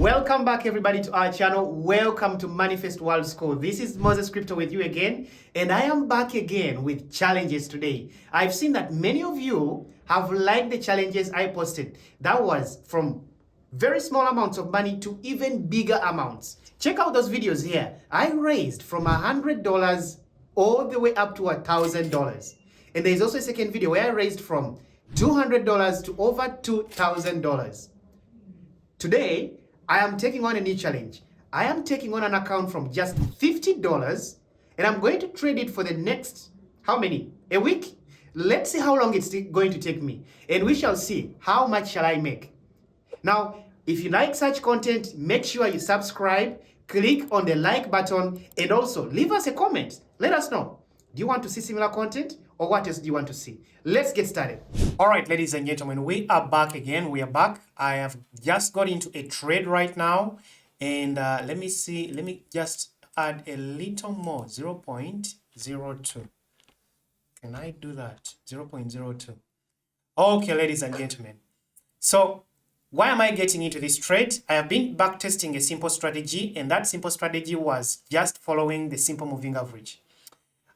Welcome back everybody to our channel. Welcome to MoneyFest World School. This is Moses Crypto with you again, and I am back again with challenges today. I've seen that many of you have liked the challenges I posted. That was from very small amounts of money to even bigger amounts. Check out those videos here. I raised from $100 all the way up to $1,000. And there's also a second video where I raised from $200 to over $2,000. Today, I am taking on a new challenge. I am taking on an account from just $50 and I'm going to trade it for the next, how many? A week? Let's see how long it's going to take me. And we shall see how much shall I make. Now, if you like such content, make sure you subscribe, click on the like button, and also leave us a comment. Let us know. Do you want to see similar content or what else do you want to see? Let's get started. All right, ladies and gentlemen, we are back again. We are back. I have just got into a trade right now. And let me see. Let me just add a little more, 0.02. Can I do that? 0.02. Okay, ladies and gentlemen. So why am I getting into this trade? I have been back testing a simple strategy, and that simple strategy was just following the simple moving average.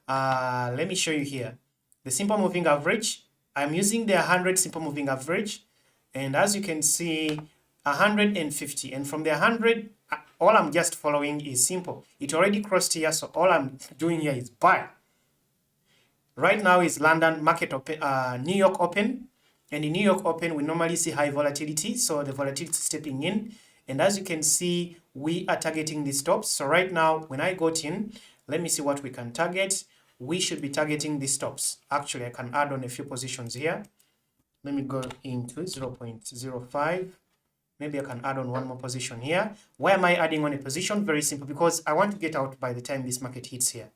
Let me show you here. The simple moving average, I'm using the 100 simple moving average, and as you can see, 150, and from the 100, all I'm just following is simple. It already crossed here, so all I'm doing here is buy. Right now is London market open, New York open, and in New York open, we normally see high volatility, so the volatility is stepping in, and as you can see, we are targeting the stops. So right now, when I got in, let me see what we can target. We should be targeting the stops. Actually, I can add on a few positions here. Let me go into 0.05. Maybe I can add on one more position here. Why am I adding on a position? Very simple, because I want to get out by the time this market hits here.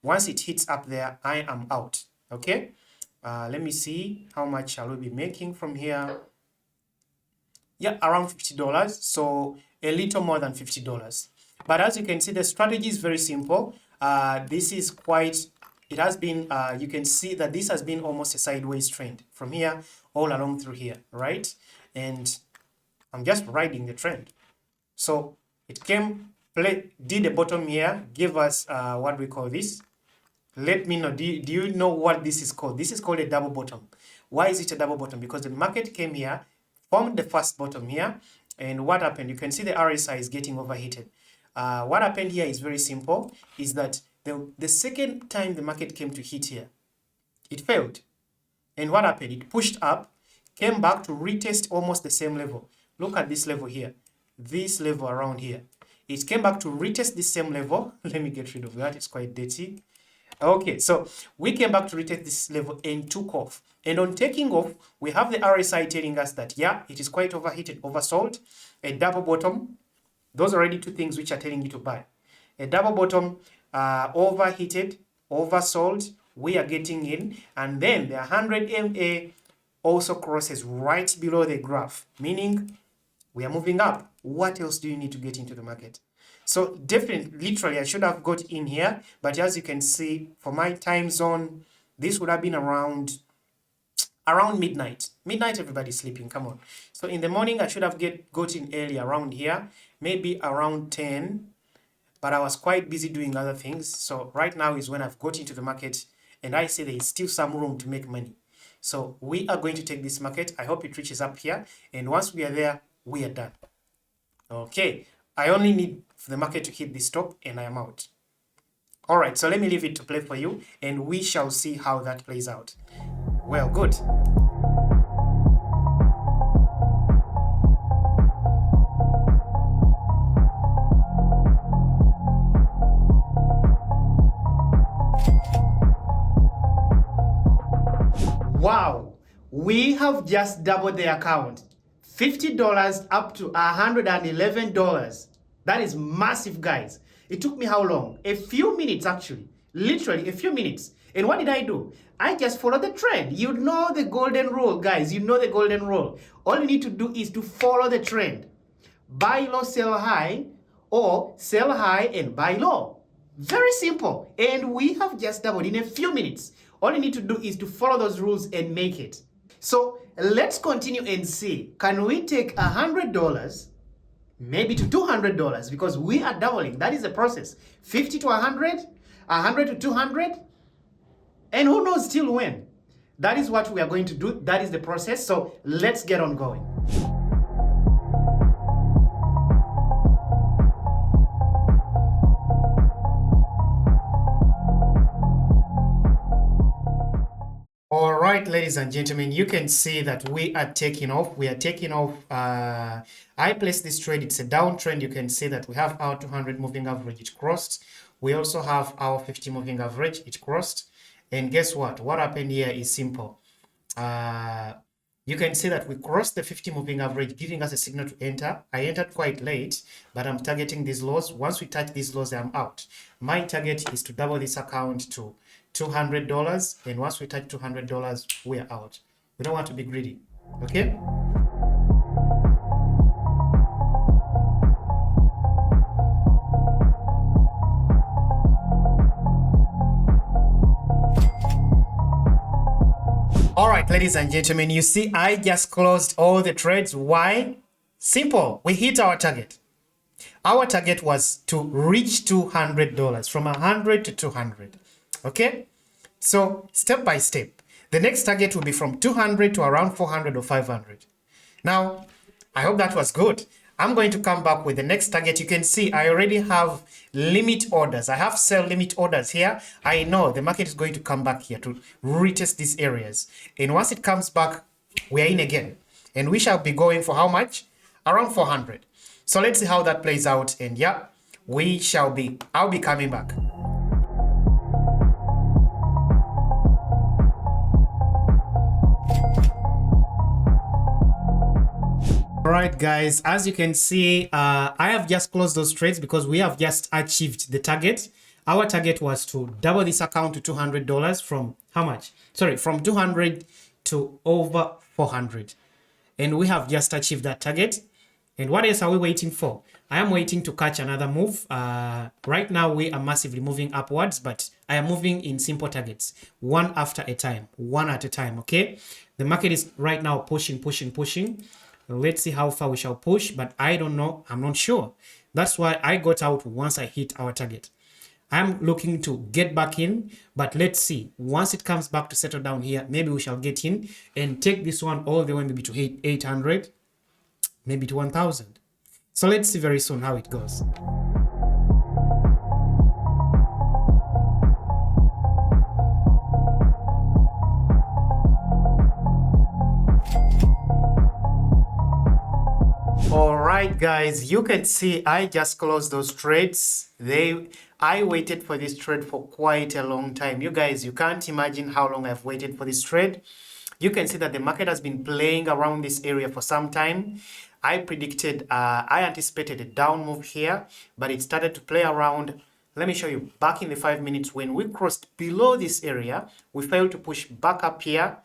Once it hits up there, I am out. Okay. Let me see how much shall we be making from here. Yeah, around $50. So a little more than $50. But as you can see, the strategy is very simple. This is quite, it has been, you can see that this has been almost a sideways trend from here all along through here, right? And I'm just riding the trend. So it came, did a bottom here, give us what we call this. Let me know, do you know what this is called? This is called a double bottom. Why is it a double bottom? Because the market came here, formed the first bottom here, and what happened? You can see the RSI is getting overheated. What happened here is very simple, is that the second time the market came to hit here, it failed. And what happened? It pushed up, came back to retest almost the same level. Look at this level here, this level around here. It came back to retest the same level. Let me get rid of that, it's quite dirty. Okay, so we came back to retest this level and took off. And on taking off, we have the RSI telling us that, yeah, it is quite overheated, oversold, a double bottom. Those are already two things which are telling you to buy. A double bottom, overheated, oversold, we are getting in, and then the 100 MA also crosses right below the graph, meaning we are moving up. What else do you need to get into the market? So definitely, literally, I should have got in here, but as you can see, for my time zone, this would have been around midnight. Midnight, everybody's sleeping, come on. So in the morning, I should have got in early around here, maybe around 10, but I was quite busy doing other things. So right now is when I've got into the market, and I say there is still some room to make money. So we are going to take this market. I hope it reaches up here, and once we are there, we are done. Okay, I only need for the market to hit this top, and I am out. All right, so let me leave it to play for you, and we shall see how that plays out. Well, good. Wow, we have just doubled the account. $50 up to $111. That is massive, guys. It took me how long? A few minutes, actually. Literally a few minutes. And what did I do? I just followed the trend. You know the golden rule, guys. You know the golden rule. All you need to do is to follow the trend. Buy low, sell high, or sell high and buy low. Very simple. And we have just doubled in a few minutes. All you need to do is to follow those rules and make it. So let's continue and see. Can we take $100 maybe to $200 because we are doubling. That is the process. 50 to 100, 100 to 200, and who knows till when. That is what we are going to do. That is the process. So let's get on going. All right, ladies and gentlemen, you can see that we are taking off. We are taking off. I placed this trade. It's a downtrend. You can see that we have our 200 moving average. It crossed. We also have our 50 moving average. It crossed. And guess what? What happened here is simple. You can see that we crossed the 50 moving average, giving us a signal to enter. I entered quite late, but I'm targeting these lows. Once we touch these lows, I'm out. My target is to double this account to $200, and once we touch $200, we're out. We don't want to be greedy, okay? All right, ladies and gentlemen, you see I just closed all the trades. Why? Simple. We hit our target. Our target was to reach $200, from 100 to 200. Okay? So step by step. The next target will be from 200 to around 400 or 500. Now, I hope that was good. I'm going to come back with the next target. You can see I already have limit orders. I have sell limit orders here. I know the market is going to come back here to retest these areas. And once it comes back, we are in again. And we shall be going for how much? Around 400. So let's see how that plays out. And yeah, I'll be coming back. All right, guys, as you can see, I have just closed those trades because we have just achieved the target. Our target was to double this account to $200 from how much? Sorry, from 200 to over 400. And we have just achieved that target. And what else are we waiting for? I am waiting to catch another move. Right now, we are massively moving upwards, but I am moving in simple targets, one after a time, one at a time, okay? The market is right now pushing. Let's see how far we shall push, but I don't know. I'm not sure. That's why I got out once I hit our target. I'm looking to get back in, but let's see. Once it comes back to settle down here, maybe we shall get in and take this one all the way maybe to 800, maybe to 1000. So let's see very soon how it goes. All right, guys, you can see I just closed those trades. I waited for this trade for quite a long time. You guys, you can't imagine how long I've waited for this trade. You can see that the market has been playing around this area for some time. I anticipated a down move here, but it started to play around. Let me show you. Back in the 5 minutes, when we crossed below this area, we failed to push back up here.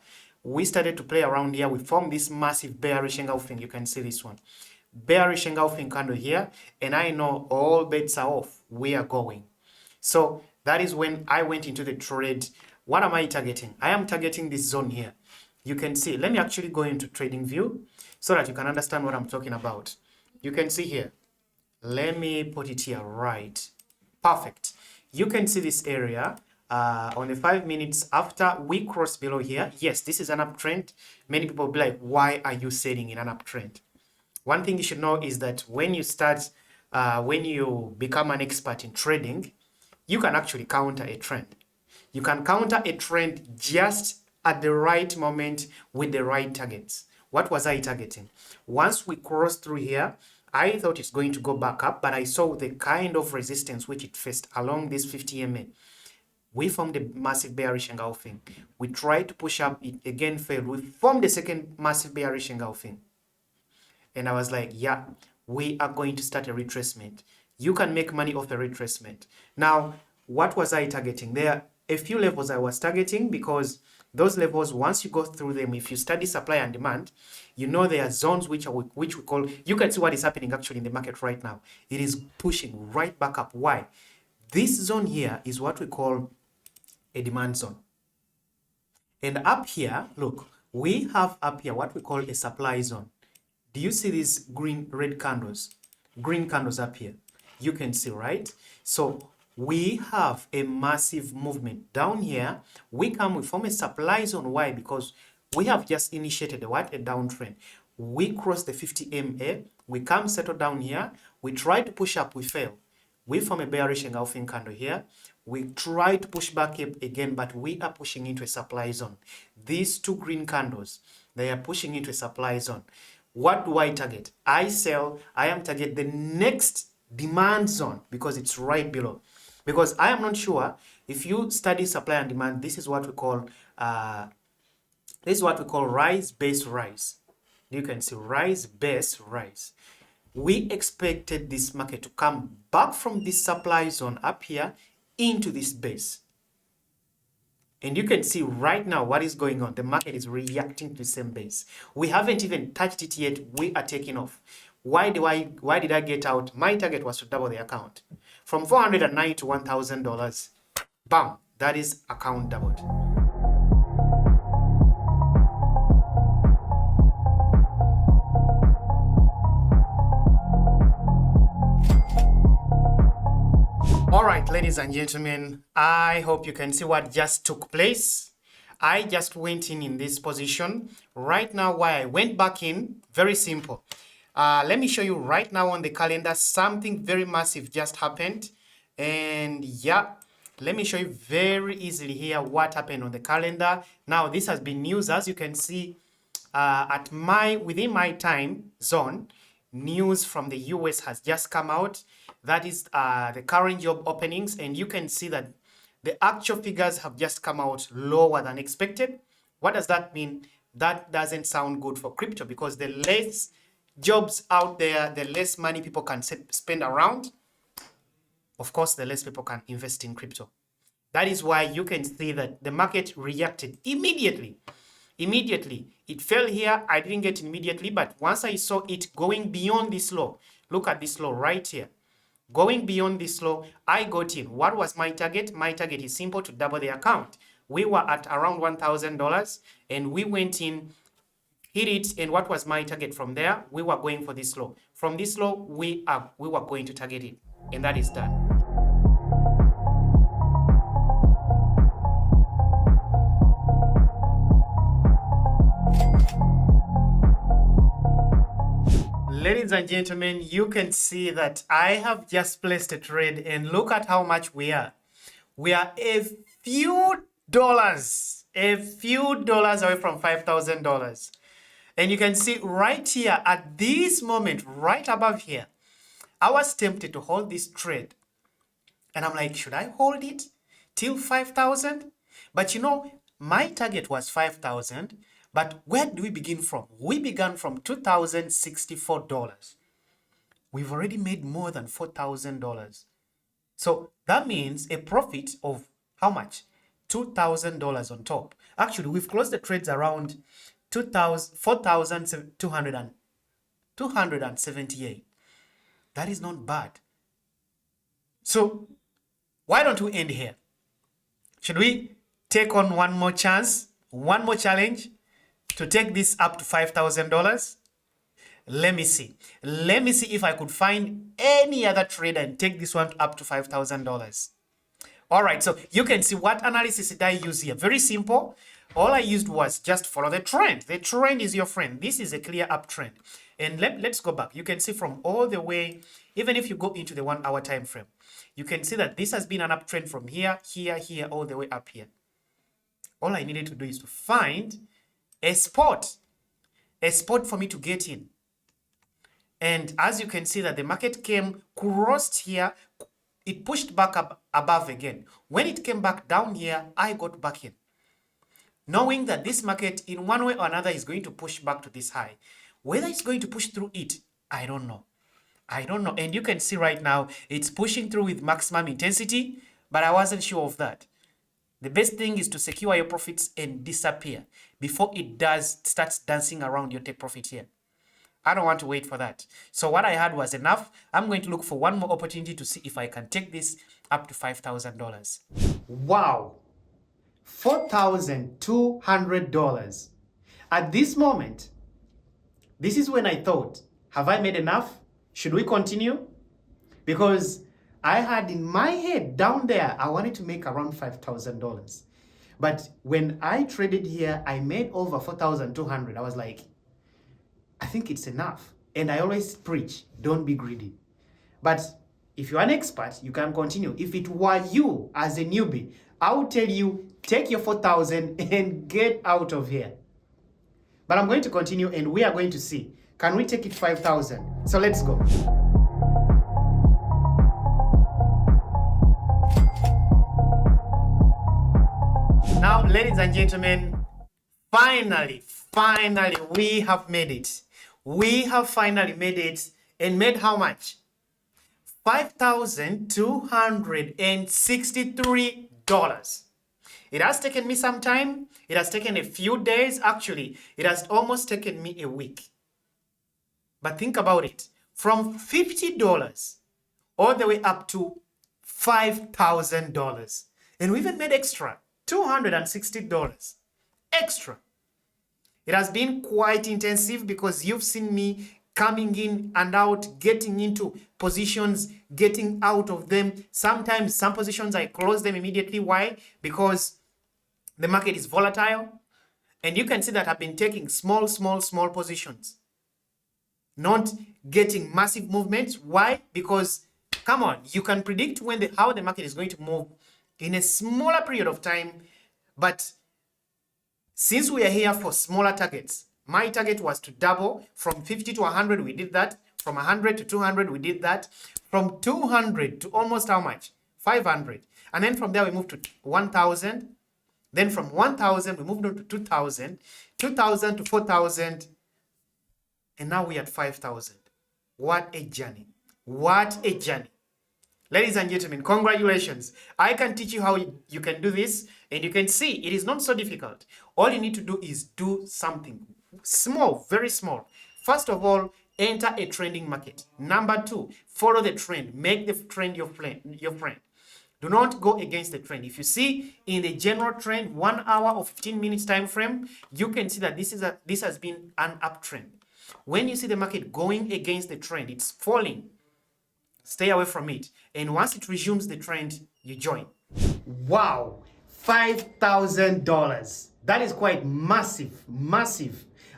We started to play around here. We formed this massive bearish engulfing. You can see this one. Bearish engulfing candle here, and I know all bets are off. We are going. So that is when I went into the trade. What am I targeting? I am targeting this zone here. You can see, let me actually go into trading view so that you can understand what I'm talking about. You can see here. Let me put it here, right. Perfect. You can see this area on the 5 minutes after we cross below here. Yes, this is an uptrend. Many people will be like, why are you selling in an uptrend? One thing you should know is that when you become an expert in trading, you can actually counter a trend. You can counter a trend just at the right moment with the right targets. What was I targeting? Once we crossed through here, I thought it's going to go back up, but I saw the kind of resistance which it faced along this 50 MA. We formed a massive bearish engulfing. We tried to push up, it again failed. We formed a second massive bearish engulfing. And I was like, yeah, we are going to start a retracement. You can make money off a retracement. Now, what was I targeting? There are a few levels I was targeting because those levels, once you go through them, if you study supply and demand, you know there are zones which we call, you can see what is happening actually in the market right now. It is pushing right back up. Why? This zone here is what we call a demand zone. And up here, look, we have up here what we call a supply zone. Do you see these red candles? green candles up here. You can see, right? So we have a massive movement down here. We form a supply zone. Why? Because we have just initiated a downtrend. We cross the 50 MA. We come settle down here. We try to push up. We fail. We form a bearish engulfing candle here. We try to push back up again, but we are pushing into a supply zone. These two green candles, they are pushing into a supply zone. What do I target? I sell. I am target the next demand zone because it's right below. Because I am not sure if you study supply and demand. This is what we call rise base rise. You can see rise base rise. We expected this market to come back from this supply zone up here into this base. And you can see right now what is going on. The market is reacting to the same base. We haven't even touched it yet. We are taking off. Why did I get out? My target was to double the account. From $409 to $1,000. Bam! That is account doubled. All right, ladies and gentlemen, I hope you can see what just took place. I just went in this position. Right now, why I went back in, very simple. Let me show you right now on the calendar, something very massive just happened. And yeah, let me show you very easily here what happened on the calendar. Now, this has been news, as you can see, within my time zone, news from the US has just come out. That is the current job openings, and you can see that the actual figures have just come out lower than expected. What does that mean? That doesn't sound good for crypto, because the less jobs out there, the less money people can spend around. Of course, the less people can invest in crypto. That is why you can see that the market reacted immediately. Immediately. It fell here. I didn't get immediately, but once I saw it going beyond this low, look at this low right here. Going beyond this low, I got in. What was my target? My target is simple: to double the account. We were at around $1,000 and we went in, hit it, and what was my target from there? We were going for this low. From this low, we were going to target it, and that is done. Ladies and gentlemen, you can see that I have just placed a trade, and look at how much we are. We are a few dollars away from $5,000. And you can see right here at this moment, right above here, I was tempted to hold this trade. And I'm like, should I hold it till 5,000? But you know, my target was 5,000. But where do we begin from? We began from $2,064. We've already made more than $4,000. So that means a profit of how much? $2,000 on top. Actually, we've closed the trades around $4,278. That is not bad. So why don't we end here? Should we take on one more chance, one more challenge to take this up to $5,000? Let me see. Let me see if I could find any other trade and take this one up to $5,000. All right, so you can see what analysis did I use here. Very simple. All I used was just follow the trend. The trend is your friend. This is a clear uptrend. And let's go back. You can see from all the way, even if you go into the 1 hour time frame, you can see that this has been an uptrend from here, all the way up here. All I needed to do is to find a spot for me to get in. And as you can see that the market came, crossed here, it pushed back up above again. When it came back down here, I got back in, knowing that this market in one way or another is going to push back to this high. Whether it's going to push through it, I don't know. And you can see right now, it's pushing through with maximum intensity, but I wasn't sure of that. The best thing is to secure your profits and disappear before it starts dancing around your take profit here. I don't want to wait for that. So what I had was enough. I'm going to look for one more opportunity to see if I can take this up to $5,000. Wow. $4,200. At this moment, this is when I thought, have I made enough? Should we continue? Because I had in my head down there, I wanted to make around $5,000. But when I traded here, I made over 4,200. I was like, I think it's enough. And I always preach, don't be greedy. But if you're an expert, you can continue. If it were you as a newbie, I would tell you, take your 4,000 and get out of here. But I'm going to continue and we are going to see, can we take it 5,000? So let's go. Now, ladies and gentlemen, finally, we have made it. We have finally made it, and made how much? $5,263. It has taken me some time. It has taken a few days. Actually, it has almost taken me a week. But think about it. From $50 all the way up to $5,000. And we even made extra, $260 extra. It has been quite intensive because you've seen me coming in and out, getting into positions, getting out of them. Sometimes some positions I close them immediately. Why? Because the market is volatile. And you can see that I've been taking small positions, not getting massive movements. Why? Because, come on, you can predict how the market is going to move in a smaller period of time. But since we are here for smaller targets, my target was to double from 50 to 100. We did that. From 100 to 200, we did that. From 200 to almost how much? 500. And then from there, we moved to 1,000. Then from 1,000, we moved on to 2,000. 2,000 to 4,000. And now we're at 5,000. What a journey. What a journey. Ladies and gentlemen, congratulations. I can teach you how you can do this, and you can see it is not so difficult. All you need to do is do something small, very small. First of all, enter a trending market. Number two, follow the trend. Make the trend your friend. Do not go against the trend. If you see in the general trend, 1 hour or 15 minutes time frame, you can see that this has been an uptrend. When you see the market going against the trend, it's falling. Stay away from it. And once it resumes the trend, you join. Wow, $5,000. That is quite massive.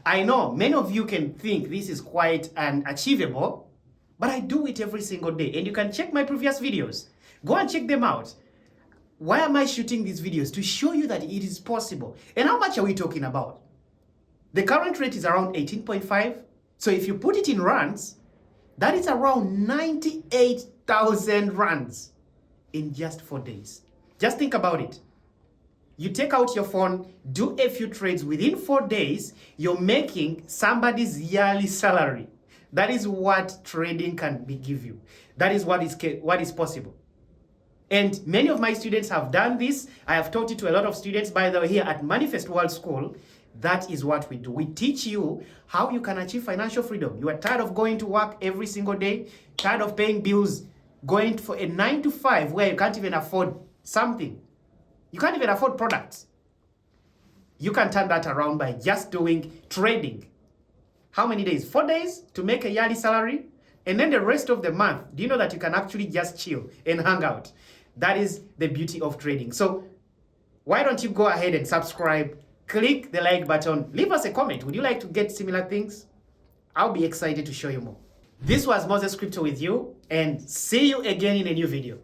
I know many of you can think this is quite unachievable, but I do it every single day. And you can check my previous videos. Go and check them out. Why am I shooting these videos? To show you that it is possible. And how much are we talking about? The current rate is around 18.5. So if you put it in rands, that is around 98,000 rands in just 4 days. Just think about it. You take out your phone, do a few trades. Within 4 days, you're making somebody's yearly salary. That is what trading can give you. That is what is possible. And many of my students have done this. I have taught it to a lot of students. By the way, here at MoneyFest World School, that is what we do. We teach you how you can achieve financial freedom. You are tired of going to work every single day, tired of paying bills, going for a 9 to 5 where you can't even afford something. You can't even afford products. You can turn that around by just doing trading. How many days? 4 days to make a yearly salary. And then the rest of the month, do you know that you can actually just chill and hang out? That is the beauty of trading. So why don't you go ahead and subscribe? Click the like button. Leave us a comment. Would you like to get similar things? I'll be excited to show you more. This was Moses Crypto with you, and see you again in a new video.